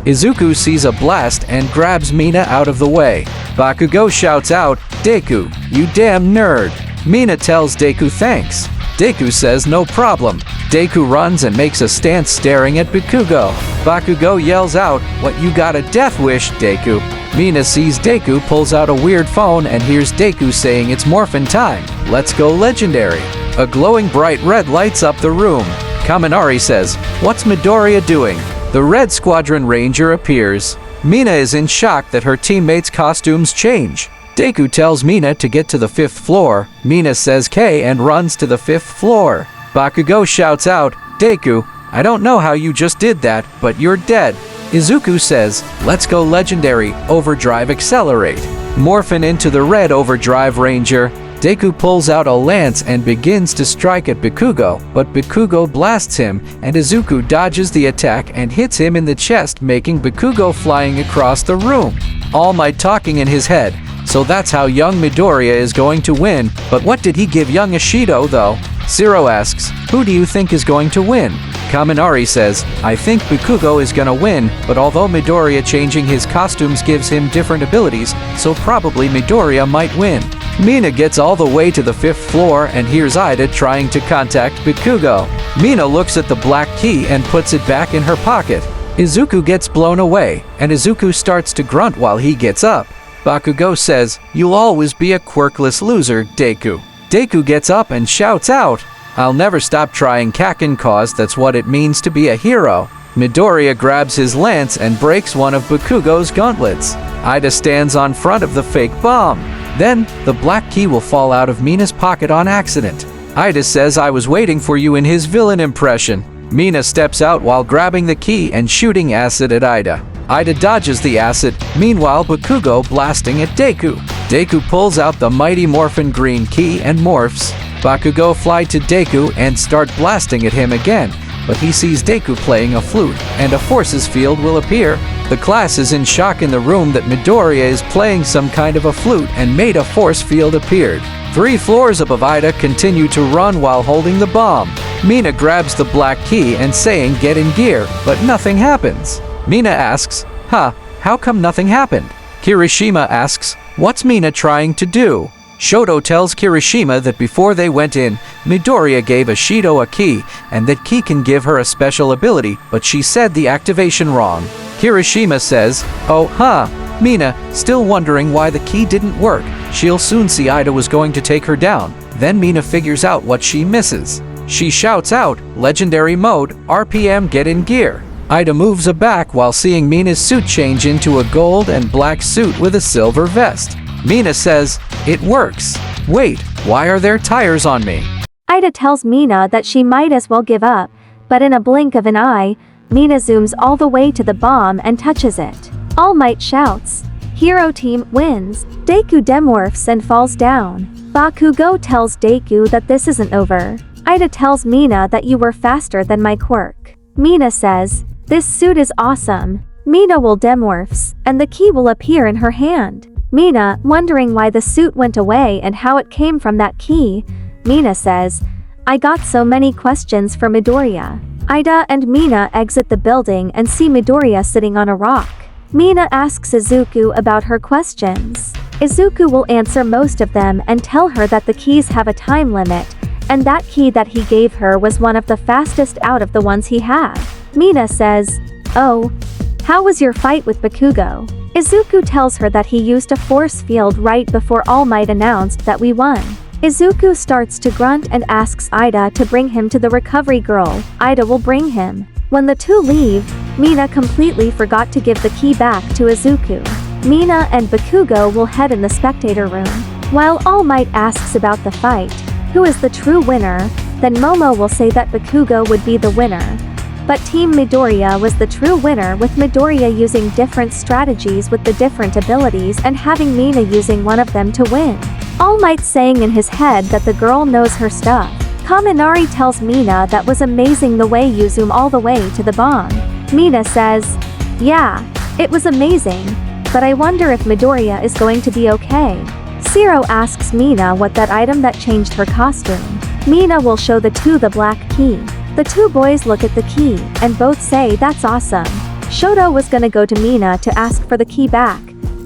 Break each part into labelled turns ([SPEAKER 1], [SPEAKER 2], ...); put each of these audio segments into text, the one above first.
[SPEAKER 1] Izuku sees a blast and grabs Mina out of the way. Bakugo shouts out, "Deku, you damn nerd." Mina tells Deku thanks. Deku says no problem. Deku runs and makes a stance staring at Bakugo. Bakugo yells out, "What, you got a death wish, Deku?" Mina sees Deku pulls out a weird phone and hears Deku saying it's morphin time. Let's go legendary. A glowing bright red lights up the room. Kaminari says, "What's Midoriya doing?" The Red Squadron Ranger appears. Mina is in shock that her teammates' costumes change. Deku tells Mina to get to the 5th floor. Mina says K and runs to the 5th floor. Bakugo shouts out, "Deku, I don't know how you just did that, but you're dead." Izuku says, "Let's go legendary, overdrive accelerate." Morphin into the Red Overdrive Ranger, Deku pulls out a lance and begins to strike at Bakugo, but Bakugo blasts him, and Izuku dodges the attack and hits him in the chest, making Bakugo flying across the room. All Might talking in his head, so that's how young Midoriya is going to win, but what did he give young Ishido though? Zero asks, "Who do you think is going to win?" Kaminari says, "I think Bakugo is gonna win, but although Midoriya changing his costumes gives him different abilities, so probably Midoriya might win." Mina gets all the way to the 5th floor and hears Ida trying to contact Bakugo. Mina looks at the black key and puts it back in her pocket. Izuku gets blown away, and Izuku starts to grunt while he gets up. Bakugo says, "You'll always be a quirkless loser, Deku." Deku gets up and shouts out, "I'll never stop trying Kakin, cause that's what it means to be a hero." Midoriya grabs his lance and breaks one of Bakugo's gauntlets. Ida stands on front of the fake bomb. Then, the black key will fall out of Mina's pocket on accident. Ida says, "I was waiting for you," in his villain impression. Mina steps out while grabbing the key and shooting acid at Ida. Ida dodges the acid, meanwhile Bakugo blasting at Deku. Deku pulls out the Mighty Morphin green key and morphs. Bakugo fly to Deku and start blasting at him again, but he sees Deku playing a flute, and a forces field will appear. The class is in shock in the room that Midoriya is playing some kind of a flute and made a force field appeared. 3 floors above Ida continue to run while holding the bomb. Mina grabs the black key and saying get in gear, but nothing happens. Mina asks, how come nothing happened? Kirishima asks, what's Mina trying to do? Shoto tells Kirishima that before they went in, Midoriya gave Ishido a key, and that key can give her a special ability, but she said the activation wrong. Kirishima says, Mina, still wondering why the key didn't work. She'll soon see Ida was going to take her down. Then Mina figures out what she misses. She shouts out, Legendary Mode, RPM get in gear. Ida moves aback while seeing Mina's suit change into a gold and black suit with a silver vest. Mina says, it works. Wait, why are there tires on me?
[SPEAKER 2] Ida tells Mina that she might as well give up, but in a blink of an eye, Mina zooms all the way to the bomb and touches it. All Might shouts, Hero Team wins. Deku demorphs and falls down. Bakugo tells Deku that this isn't over. Ida tells Mina that you were faster than my quirk. Mina says, this suit is awesome. Mina will demorphs, and the key will appear in her hand. Mina, wondering why the suit went away and how it came from that key, Mina says, I got so many questions for Midoriya. Ida and Mina exit the building and see Midoriya sitting on a rock. Mina asks Izuku about her questions. Izuku will answer most of them and tell her that the keys have a time limit, and that key that he gave her was one of the fastest out of the ones he had. Mina says, oh, how was your fight with Bakugo? Izuku tells her that he used a force field right before All Might announced that we won. Izuku starts to grunt and asks Ida to bring him to the recovery girl. Ida will bring him. When the two leave, Mina completely forgot to give the key back to Izuku. Mina and Bakugo will head in the spectator room. While All Might asks about the fight, who is the true winner, then Momo will say that Bakugo would be the winner. But Team Midoriya was the true winner, with Midoriya using different strategies with the different abilities and having Mina using one of them to win. All Might saying in his head that the girl knows her stuff. Kaminari tells Mina that was amazing the way you zoom all the way to the bomb. Mina says, yeah, it was amazing, but I wonder if Midoriya is going to be okay. Zero asks Mina what that item that changed her costume. Mina will show the two the black key. The two boys look at the key, and both say that's awesome. Shoto was gonna go to Mina to ask for the key back,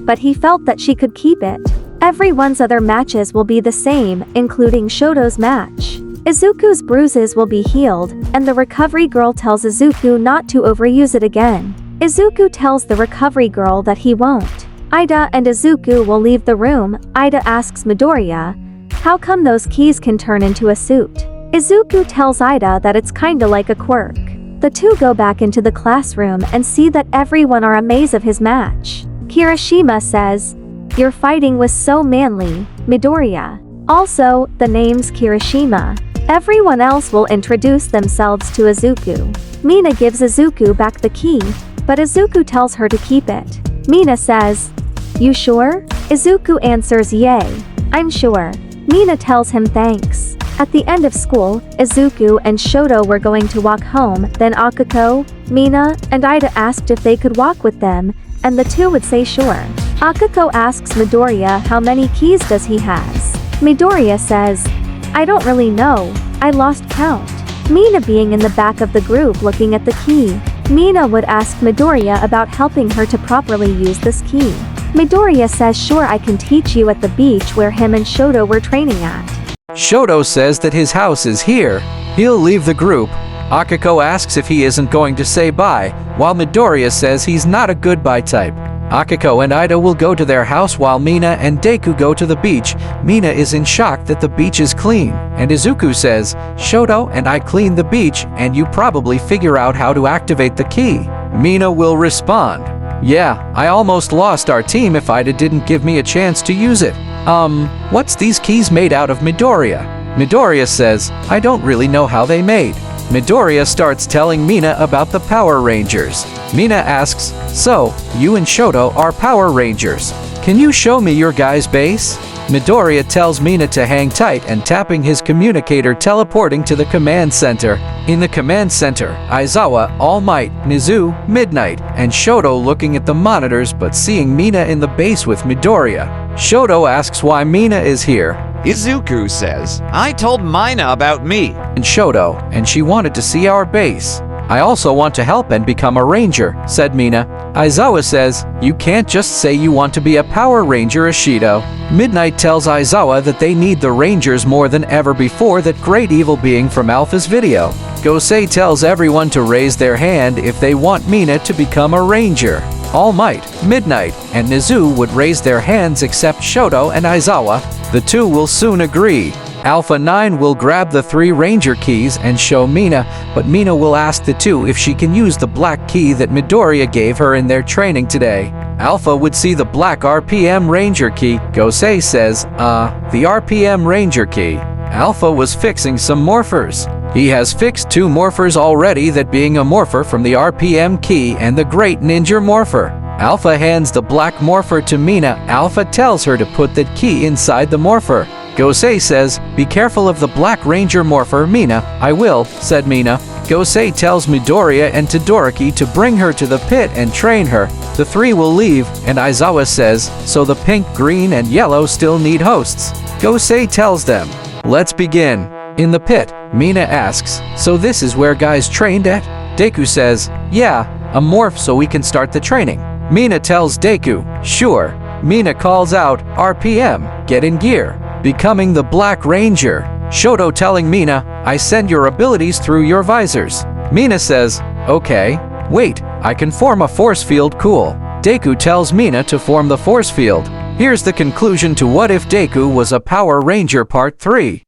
[SPEAKER 2] but he felt that she could keep it. Everyone's other matches will be the same, including Shoto's match. Izuku's bruises will be healed, and the recovery girl tells Izuku not to overuse it again. Izuku tells the recovery girl that he won't. Ida and Izuku will leave the room. Ida asks Midoriya, how come those keys can turn into a suit? Izuku tells Ida that it's kinda like a quirk. The two go back into the classroom and see that everyone are amazed of his match. Kirishima says, your fighting was so manly, Midoriya. Also, the name's Kirishima. Everyone else will introduce themselves to Izuku. Mina gives Izuku back the key, but Izuku tells her to keep it. Mina says, you sure? Izuku answers yay, I'm sure. Mina tells him thanks. At the end of school, Izuku and Shoto were going to walk home, then Akiko, Mina, and Ida asked if they could walk with them, and the two would say sure. Akiko asks Midoriya how many keys does he has. Midoriya says, I don't really know, I lost count. Mina being in the back of the group looking at the key. Mina would ask Midoriya about helping her to properly use this key. Midoriya says sure I can teach you at the beach where him and Shoto were training at.
[SPEAKER 1] Shoto says that his house is here. He'll leave the group. Akiko asks if he isn't going to say bye, while Midoriya says he's not a goodbye type. Akiko and Ida will go to their house while Mina and Deku go to the beach. Mina is in shock that the beach is clean, and Izuku says, Shoto and I cleaned the beach and you probably figure out how to activate the key. Mina will respond, yeah, I almost lost our team if Ida didn't give me a chance to use it. What's these keys made out of, Midoriya? Midoriya says, I don't really know how they made. Midoriya starts telling Mina about the Power Rangers. Mina asks, so, you and Shoto are Power Rangers. Can you show me your guys' base? Midoriya tells Mina to hang tight and tapping his communicator teleporting to the command center. In the command center, Aizawa, All Might, Nizu, Midnight, and Shoto looking at the monitors but seeing Mina in the base with Midoriya. Shoto asks why Mina is here.
[SPEAKER 3] Izuku says, I told Mina about me.
[SPEAKER 1] And Shoto, and she wanted to see our base. I also want to help and become a ranger, said Mina. Aizawa says, you can't just say you want to be a Power Ranger, Ishido. Midnight tells Aizawa that they need the Rangers more than ever before that great evil being from Alpha's video. Gosei tells everyone to raise their hand if they want Mina to become a Ranger. All Might, Midnight, and Nizu would raise their hands except Shoto and Aizawa. The two will soon agree. Alpha 9 will grab the 3 Ranger keys and show Mina, but Mina will ask the two if she can use the black key that Midoriya gave her in their training today. Alpha would see the black RPM Ranger key. Gosei says, the RPM Ranger key. Alpha was fixing some morphers. He has fixed 2 morphers already, that being a morpher from the RPM key and the Great Ninja Morpher. Alpha hands the black morpher to Mina. Alpha tells her to put that key inside the morpher. Gosei says, be careful of the Black Ranger Morpher, Mina. I will, said Mina. Gosei tells Midoriya and Todoroki to bring her to the pit and train her. The 3 will leave, and Aizawa says, so the pink, green, and yellow still need hosts. Gosei tells them, let's begin. In the pit, Mina asks, so this is where guys trained at? Deku says, yeah, a morph so we can start the training. Mina tells Deku, sure. Mina calls out, RPM, get in gear. Becoming the Black Ranger. Shoto telling Mina, I send your abilities through your visors. Mina says, okay. Wait, I can form a force field, cool. Deku tells Mina to form the force field. Here's the conclusion to What If Deku Was a Power Ranger Part 3.